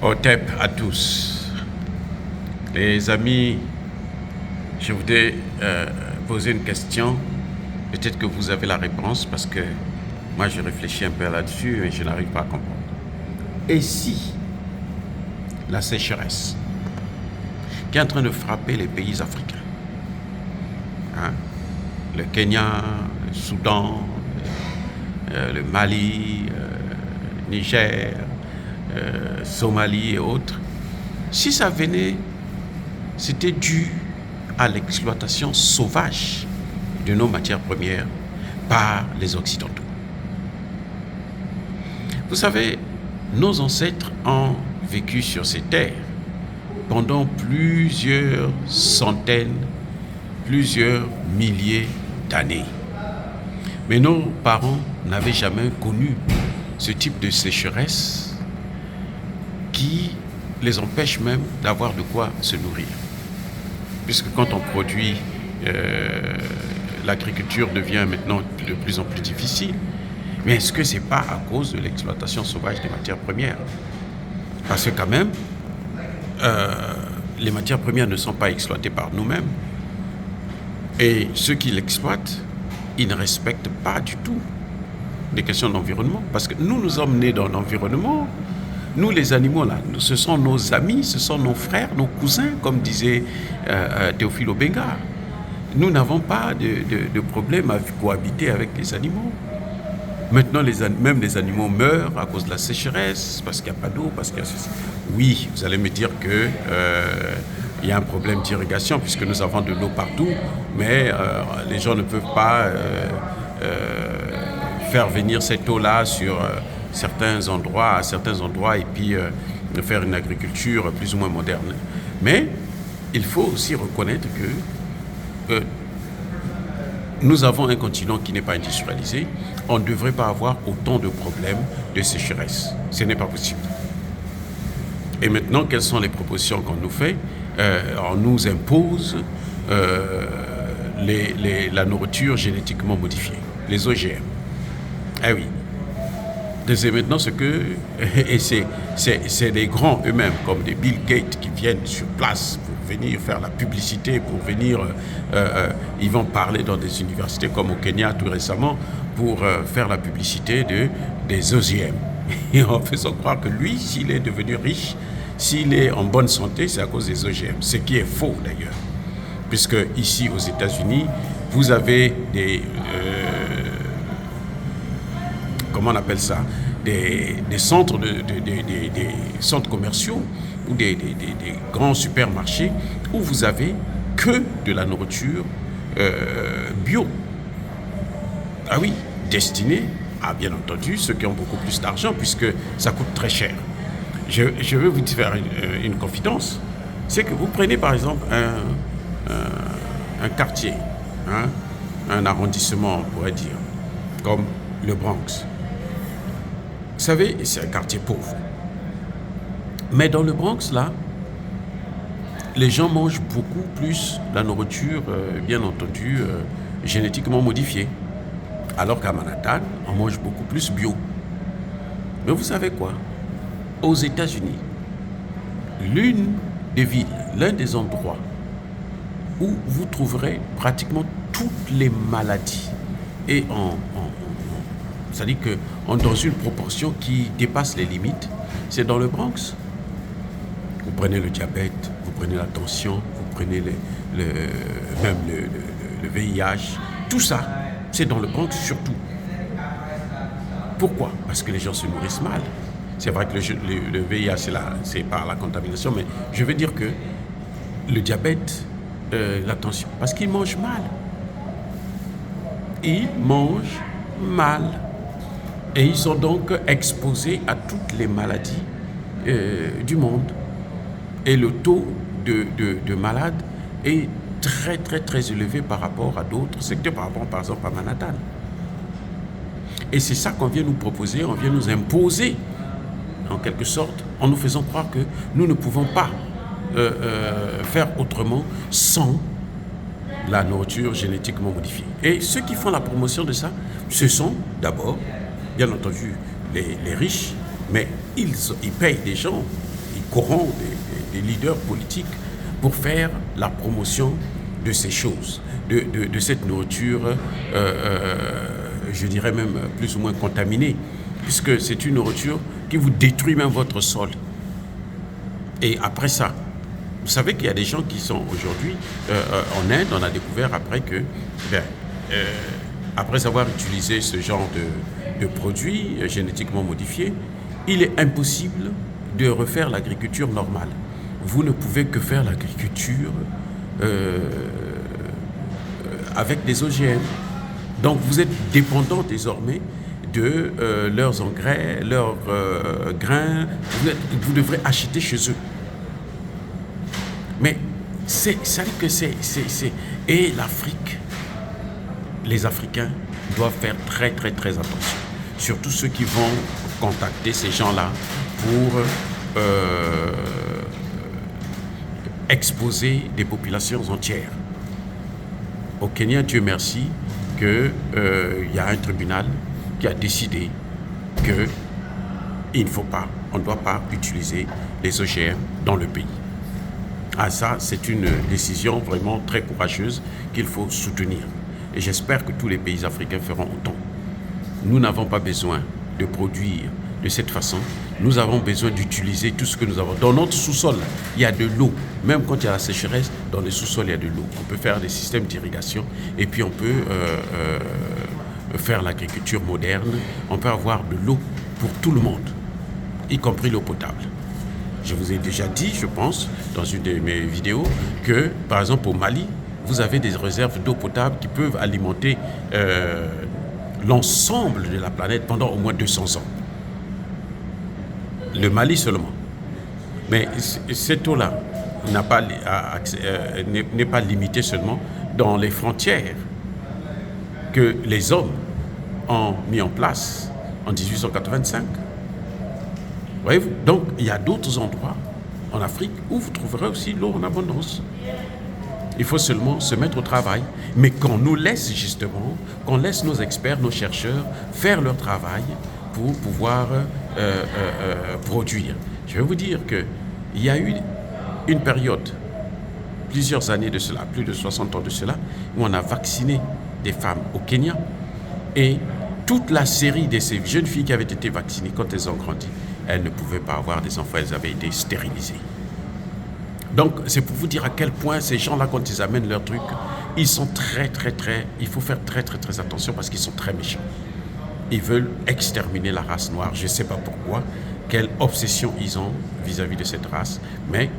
Otep à tous. Les amis, je voudrais poser une question. Peut-être que vous avez la réponse parce que moi je réfléchis un peu là-dessus et je n'arrive pas à comprendre. Et si la sécheresse qui est en train de frapper les pays africains, hein, le Kenya, le Soudan, le Mali, Niger, Somalie et autres, si ça venait, c'était dû à l'exploitation sauvage de nos matières premières par les Occidentaux. Vous savez, nos ancêtres ont vécu sur ces terres pendant plusieurs centaines, plusieurs milliers d'années. Mais nos parents n'avaient jamais connu ce type de sécheresse qui les empêche même d'avoir de quoi se nourrir. Puisque quand on produit, l'agriculture devient maintenant de plus en plus difficile. Mais est-ce que ce n'est pas à cause de l'exploitation sauvage des matières premières? Parce que quand même, les matières premières ne sont pas exploitées par nous-mêmes. Et ceux qui l'exploitent, ils ne respectent pas du tout les questions d'environnement. Parce que nous sommes nés dans l'environnement. Nous, les animaux, là, ce sont nos amis, ce sont nos frères, nos cousins, comme disait Théophile Obenga. Nous n'avons pas de problème à cohabiter avec les animaux. Maintenant, même les animaux meurent à cause de la sécheresse, parce qu'il n'y a pas d'eau, parce qu'il y a ceci. Oui, vous allez me dire que il y a un problème d'irrigation, puisque nous avons de l'eau partout, mais les gens ne peuvent pas faire venir cette eau-là sur certains endroits, à certains endroits, et puis faire une agriculture plus ou moins moderne. Mais il faut aussi reconnaître que nous avons un continent qui n'est pas industrialisé. On ne devrait pas avoir autant de problèmes de sécheresse. Ce n'est pas possible. Et maintenant, quelles sont les propositions qu'on nous fait? On nous impose la nourriture génétiquement modifiée, les OGM. Ah oui. C'est maintenant ce que... Et c'est des grands eux-mêmes, comme des Bill Gates, qui viennent sur place pour venir faire la publicité, pour venir... ils vont parler dans des universités comme au Kenya tout récemment, pour faire la publicité des OGM. Et en faisant croire que lui, s'il est devenu riche, s'il est en bonne santé, c'est à cause des OGM. Ce qui est faux d'ailleurs. Puisque ici aux États-Unis, vous avez des... comment on appelle ça, des centres, des centres commerciaux ou des grands supermarchés où vous avez que de la nourriture bio. Ah oui, destinée à, bien entendu, ceux qui ont beaucoup plus d'argent, puisque ça coûte très cher. Je vais vous faire une confidence. C'est que vous prenez par exemple un quartier, hein, un arrondissement, on pourrait dire, comme le Bronx. Vous savez, c'est un quartier pauvre. Mais dans le Bronx, là, les gens mangent beaucoup plus la nourriture, bien entendu, génétiquement modifiée. Alors qu'à Manhattan, on mange beaucoup plus bio. Mais vous savez quoi? Aux États-Unis, l'une des villes, l'un des endroits où vous trouverez pratiquement toutes les maladies et c'est-à-dire que dans une proportion qui dépasse les limites, c'est dans le Bronx. Vous prenez le diabète, vous prenez la tension, vous prenez même le VIH, tout ça, c'est dans le Bronx surtout. Pourquoi? Parce que les gens se nourrissent mal. C'est vrai que le VIH, c'est par la contamination, mais je veux dire que le diabète, la tension, parce qu'ils mangent mal. Ils mangent mal. Et ils sont donc exposés à toutes les maladies du monde. Et le taux de malades est très, très, très élevé par rapport à d'autres secteurs, par exemple à Manhattan. Et c'est ça qu'on vient nous proposer, on vient nous imposer, en quelque sorte, en nous faisant croire que nous ne pouvons pas faire autrement sans la nourriture génétiquement modifiée. Et ceux qui font la promotion de ça, ce sont d'abord, bien entendu, les riches, mais ils payent des gens, courants, des leaders politiques pour faire la promotion de ces choses, de cette nourriture, je dirais même plus ou moins contaminée, puisque c'est une nourriture qui vous détruit même votre sol. Et après ça, vous savez qu'il y a des gens qui sont aujourd'hui en Inde, on a découvert après que, après avoir utilisé ce genre de produits génétiquement modifiés, il est impossible de refaire l'agriculture normale. Vous ne pouvez que faire l'agriculture avec des OGM. Donc vous êtes dépendant désormais de leurs engrais, leurs grains. Vous devrez acheter chez eux. Mais ça dit que c'est... Et l'Afrique, les Africains doivent faire très très très attention. Surtout ceux qui vont contacter ces gens-là pour exposer des populations entières. Au Kenya, Dieu merci, qu'il y a un tribunal qui a décidé qu'il ne faut pas, on ne doit pas utiliser les OGM dans le pays. Ah, ça, c'est une décision vraiment très courageuse qu'il faut soutenir. Et j'espère que tous les pays africains feront autant. Nous n'avons pas besoin de produire de cette façon. Nous avons besoin d'utiliser tout ce que nous avons. Dans notre sous-sol, il y a de l'eau. Même quand il y a la sécheresse, dans le sous-sol, il y a de l'eau. On peut faire des systèmes d'irrigation et puis on peut faire l'agriculture moderne. On peut avoir de l'eau pour tout le monde, y compris l'eau potable. Je vous ai déjà dit, je pense, dans une de mes vidéos, que, par exemple, au Mali, vous avez des réserves d'eau potable qui peuvent alimenter l'ensemble de la planète pendant au moins 200 ans. Le Mali seulement. Mais cette eau-là n'est pas limitée seulement dans les frontières que les hommes ont mis en place en 1885. Voyez-vous? Donc, il y a d'autres endroits en Afrique où vous trouverez aussi l'eau en abondance. Il faut seulement se mettre au travail, mais qu'on nous laisse justement, qu'on laisse nos experts, nos chercheurs faire leur travail pour pouvoir produire. Je vais vous dire qu'il y a eu une période, plusieurs années de cela, plus de 60 ans de cela, où on a vacciné des femmes au Kenya et toute la série de ces jeunes filles qui avaient été vaccinées, quand elles ont grandi, elles ne pouvaient pas avoir des enfants, elles avaient été stérilisées. Donc, c'est pour vous dire à quel point ces gens-là, quand ils amènent leur truc, ils sont il faut faire très attention parce qu'ils sont très méchants. Ils veulent exterminer la race noire, je ne sais pas pourquoi, quelle obsession ils ont vis-à-vis de cette race, mais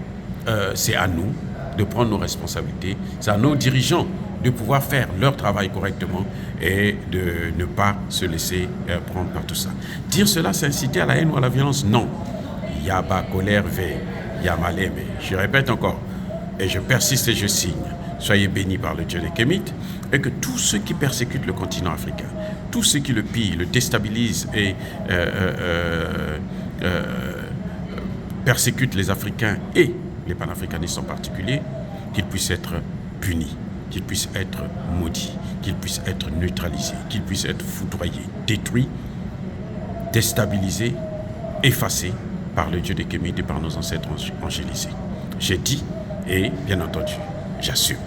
c'est à nous de prendre nos responsabilités, c'est à nos dirigeants de pouvoir faire leur travail correctement et de ne pas se laisser prendre par tout ça. Dire cela, c'est inciter à la haine ou à la violence? Non. Yaba, colère, ve, yamaleme. Je répète encore, et je persiste et je signe. Soyez bénis par le Dieu des Kémites, et que tous ceux qui persécutent le continent africain, tous ceux qui le pillent, le déstabilisent et persécutent les Africains et les panafricanistes en particulier, qu'ils puissent être punis, qu'ils puissent être maudits, qu'ils puissent être neutralisés, qu'ils puissent être foudroyés, détruits, déstabilisés, effacés par le Dieu des Kémites et par nos ancêtres angélisés. J'ai dit et bien entendu, j'assure.